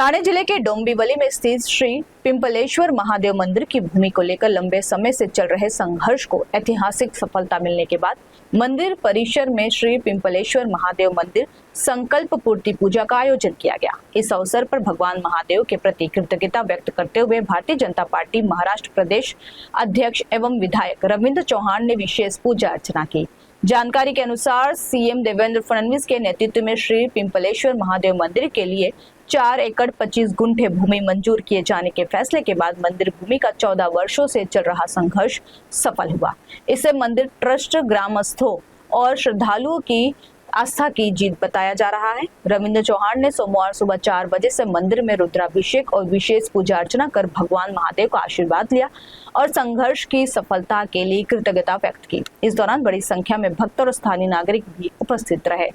ठाणे जिले के डोंबिवली में स्थित श्री पिंपलेश्वर महादेव मंदिर की भूमि को लेकर लंबे समय से चल रहे संघर्ष को ऐतिहासिक सफलता मिलने के बाद मंदिर परिसर में श्री पिंपलेश्वर महादेव मंदिर संकल्प पूर्ति पूजा का आयोजन किया गया। इस अवसर पर भगवान महादेव के प्रति कृतज्ञता व्यक्त करते हुए भारतीय जनता पार्टी महाराष्ट्र प्रदेश अध्यक्ष एवं विधायक रविंद्र चौहान ने विशेष पूजा अर्चना की। जानकारी के अनुसार सीएम देवेंद्र फडणवीस के नेतृत्व में श्री पिंपलेश्वर महादेव मंदिर के लिए 4 एकड़ 25 गुंठे भूमि मंजूर किए जाने के फैसले के बाद मंदिर भूमि का 14 वर्षों से चल रहा संघर्ष सफल हुआ। इससे मंदिर ट्रस्ट ग्रामस्थों और श्रद्धालुओं की आस्था की जीत बताया जा रहा है। रविंद्र चौहान ने सोमवार सुबह 4 बजे से मंदिर में रुद्राभिषेक और विशेष पूजा अर्चना कर भगवान महादेव का आशीर्वाद लिया और संघर्ष की सफलता के लिए कृतज्ञता व्यक्त की। इस दौरान बड़ी संख्या में भक्त और स्थानीय नागरिक भी उपस्थित रहे।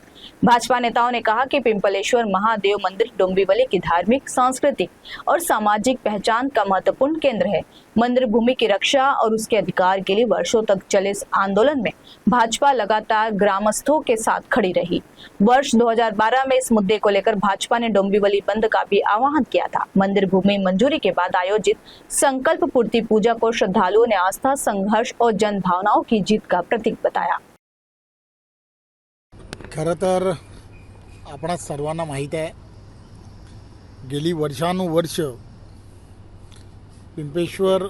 भाजपा नेताओं ने कहा कि पिंपलेश्वर महादेव मंदिर डोंबिवली की धार्मिक, सांस्कृतिक और सामाजिक पहचान का महत्वपूर्ण केंद्र है। मंदिर भूमि की रक्षा और उसके अधिकार के लिए वर्षों तक चले इस आंदोलन में भाजपा लगातार ग्रामस्थों के साथ खड़ी रही। वर्ष 2012 में इस मुद्दे को लेकर भाजपा ने डोंबिवली बंद का भी आह्वान किया था। मंदिर भूमि मंजूरी के बाद आयोजित संकल्प पूर्ति पूजा को श्रद्धालुओं ने आस्था, संघर्ष और जन भावनाओं की जीत का प्रतीक बताया। खरं तर आपणा सर्वांना माहीत आहे, गेली वर्षानुवर्ष पिंपेश्वर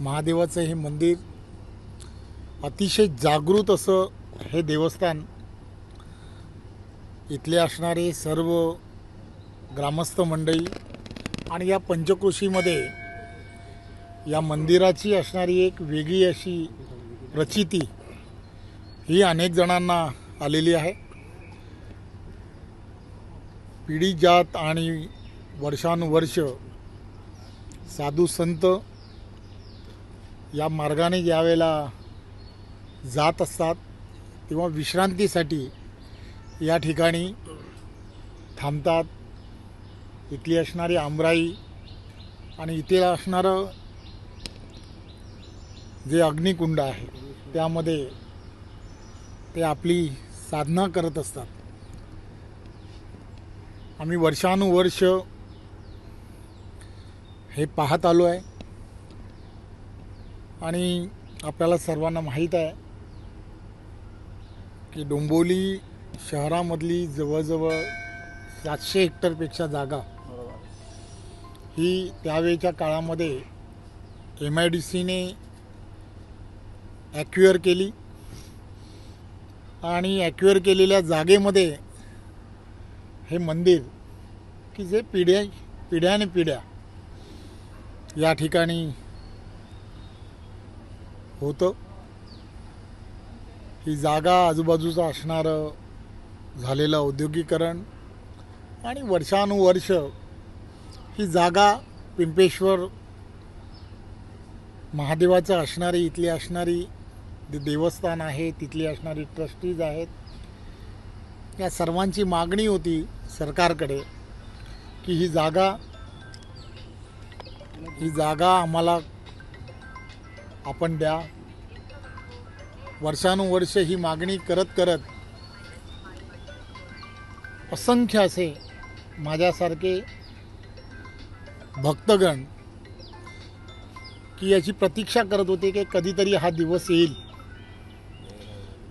महादेवाचं हे मंदिर अतिशय जागृत असं हे देवस्थान इथले असणारे सर्व ग्रामस्थ मंडळी आणि या पंचक्रोशीमध्ये या मंदिराची असणारी एक वेगळी अशी प्रचिती ही अनेक जणांना आलेली आहे। पिढी जात आणि वर्षानुवर्ष साधू संत या मार्गाने ज्यावेळेला जात असतात तेव्हा विश्रांतीसाठी या ठिकाणी थांबतात। इथली असणारी आमराई आणि इथे असणारं जे अग्निकुंड आहे त्यामध्ये ते आपली साधना करत असतात। आम्ही वर्षानुवर्ष हे पाहत आलो आहे आणि आपल्याला सर्वांना माहीत आहे की डोंबिवली शहरामधली जवळजवळ 700 हेक्टरपेक्षा जागा ही त्यावेळच्या काळामध्ये MIDCने ॲक्वायर केली आणि ॲक्वायर केलेल्या जागेमध्ये हे मंदिर की जे पिढ्याने पिढ्या या ठिकाणी होतं। ही जागा आजूबाजूचं असणारं झालेलं औद्योगिकरण आणि वर्षानुवर्ष ही जागा पिंपेश्वर महादेवाचं असणारी इथली असणारी जे देवस्थान आहे तिथली असणारी ट्रस्टीज आहेत, या सर्वांची मागणी होती सरकारकडे की ही जागा आम्हाला आपण द्या। वर्षानुवर्ष ही मागणी करत करत असंख्य असे माझ्यासारखे भक्तगण की याची प्रतीक्षा करत होते की कधीतरी हा दिवस येईल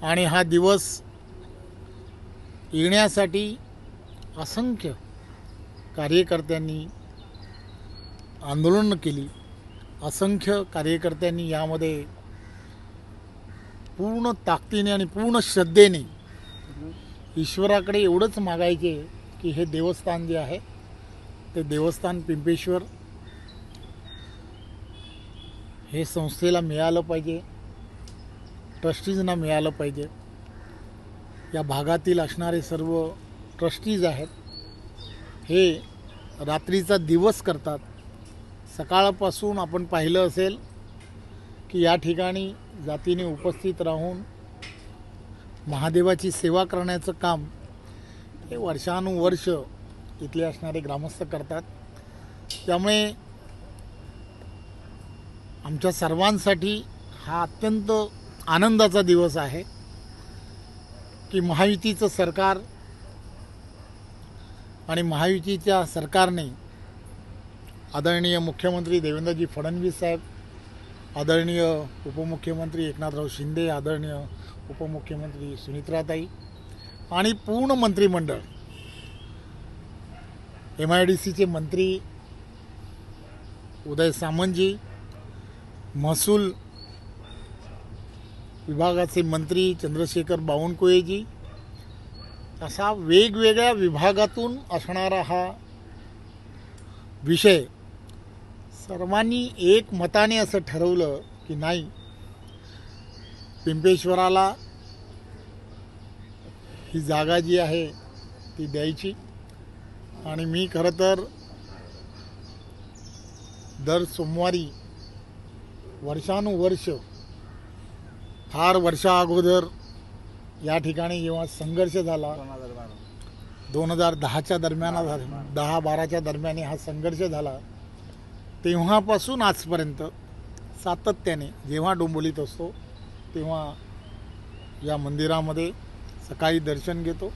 आणि हा दिवस येण्यासाठी असंख्य कार्यकर्त्यांनी आंदोलन केली। असंख्य कार्यकर्त्यांनी यामध्ये पूर्ण ताकदीने आणि पूर्ण श्रद्धेने ईश्वराकडे एवढंच मागायचे की हे देवस्थान जे आहे ते देवस्थान पिंपेश्वर हे संस्थेला मिळालं पाहिजे, ट्रस्टीजना मिळालं पाहिजे। या भागातील असणारे सर्व ट्रस्टीज आहेत हे रात्रीचा दिवस करतात। सकाळपासून आपण पाहिलं असेल की या ठिकाणी जातीने उपस्थित राहून महादेवाची सेवा करण्याचं काम हे वर्षानुवर्ष इथले असणारे ग्रामस्थ करतात। त्यामुळे आमच्या सर्वांसाठी हा अत्यंत आनंदाचा दिवस आहे की महायुतीचं सरकार आणि महायुतीच्या सरकारने आदरणीय मुख्यमंत्री देवेंद्रजी फडणवीस साहेब, आदरणीय उपमुख्यमंत्री एकनाथराव शिंदे, आदरणीय उपमुख्यमंत्री सुनित्राताई आणि पूर्ण मंत्रिमंडळ, MIDCचे मंत्री उदय सामंतजी, महसूल विभागाचे मंत्री चंद्रशेखर बावनकुळेजी, असा वेगवेगळ्या विभागातून असणारा हा विषय सर्वांनी एक मताने असं ठरवलं की नाही, पिंपेश्वराला ही जागा जी आहे ती द्यायची. आणि मी खरं तर दर सोमवारी वर्षानुवर्ष फार वर्षा अगोदर या ठिकाणी जेव्हा संघर्ष झाला 2010च्या दरम्यान, 10-12च्या दरम्यान हा संघर्ष झाला, तेव्हापासून आजपर्यंत सातत्याने जेव्हा डोंबिवलीत असतो तेव्हा या मंदिरामध्ये सकाळी दर्शन घेतो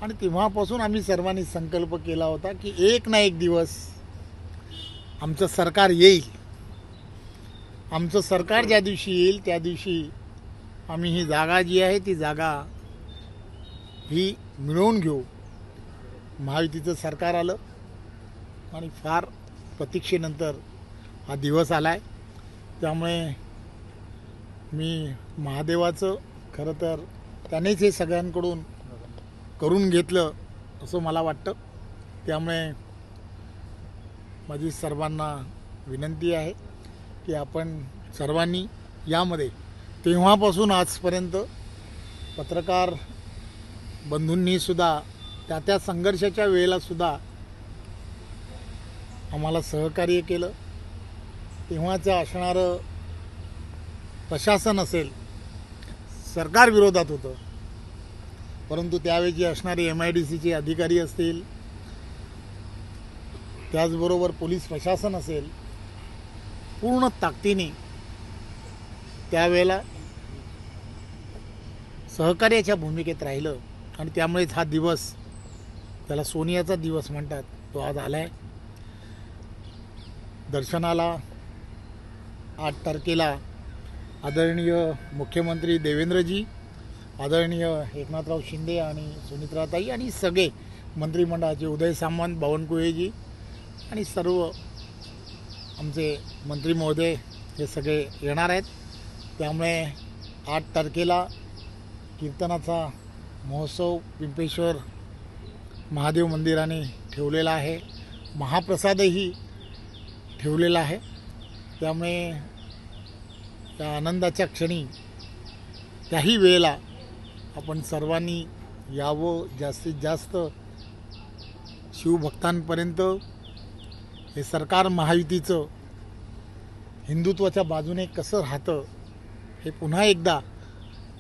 आणि तेव्हापासून आम्ही सर्वांनी संकल्प केला होता की एक ना एक दिवस आमचं सरकार येईल. आमचं सरकार ज्या दिवशी येईल त्या दिवशी आम्ही ही जागा जी आहे ती जागा ही मिळवून घेऊ. महायुतीचं सरकार आलं आणि फार प्रतीक्षेनंतर हा दिवस आला आहे. त्यामुळे मी महादेवाचं खरं तर त्यानेच हे सगळ्यांकडून करून घेतलं असं मला वाटतं. त्यामुळे माझी सर्वांना विनंती आहे की आपण सर्वांनी यामध्ये तेव्हापासून आजपर्यंत पत्रकार बंधूंनीसुद्धा त्या संघर्षाच्या वेळेलासुद्धा आम्हाला सहकार्य केलं. तेव्हाचं असणारं प्रशासन असेल, सरकार विरोधात होतं, परंतु त्यावेळी असणारे MIDCचे अधिकारी असतील, त्याचबरोबर पोलीस प्रशासन असेल, पूर्ण ताकदीने त्यावेळेला सहकार्याच्या भूमिकेत राहिलं आणि त्यामुळेच हा दिवस, त्याला सोनियाचा दिवस म्हणतात, तो आज आला आहे. दर्शनाला 8 तारखेला आदरणीय मुख्यमंत्री देवेंद्रजी, आदरणीय एकनाथराव शिंदे आणि सुनित्राताई आणि सगळे मंत्रिमंडळाचे उदय सामंत, बावनकुळेजी आणि सर्व आमचे मंत्री महोदय हे सगळे येणार आहेत. त्यामुळे 8 तारखेला कीर्तनाचा महोत्सव पिंपेश्वर महादेव मंदिराने ठेवलेला आहे. महाप्रसादही ठेवलेला आहे. त्यामुळे त्या आनंदाच्या क्षणी, त्याही वेळेला आपण सर्वांनी यावं. जास्तीत जास्त शिवभक्तांपर्यंत हे सरकार महायुतीचं हिंदुत्वाच्या बाजूने कसं राहतं हे पुन्हा एकदा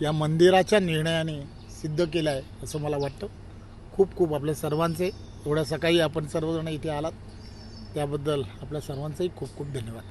या मंदिराच्या निर्णयाने सिद्ध केलं आहे असं मला वाटतं. खूप खूप आपल्या सर्वांचे, एवढ्या सकाळी आपण सर्वजण इथे आलात त्याबद्दल आपल्या सर्वांचेही खूप खूप धन्यवाद.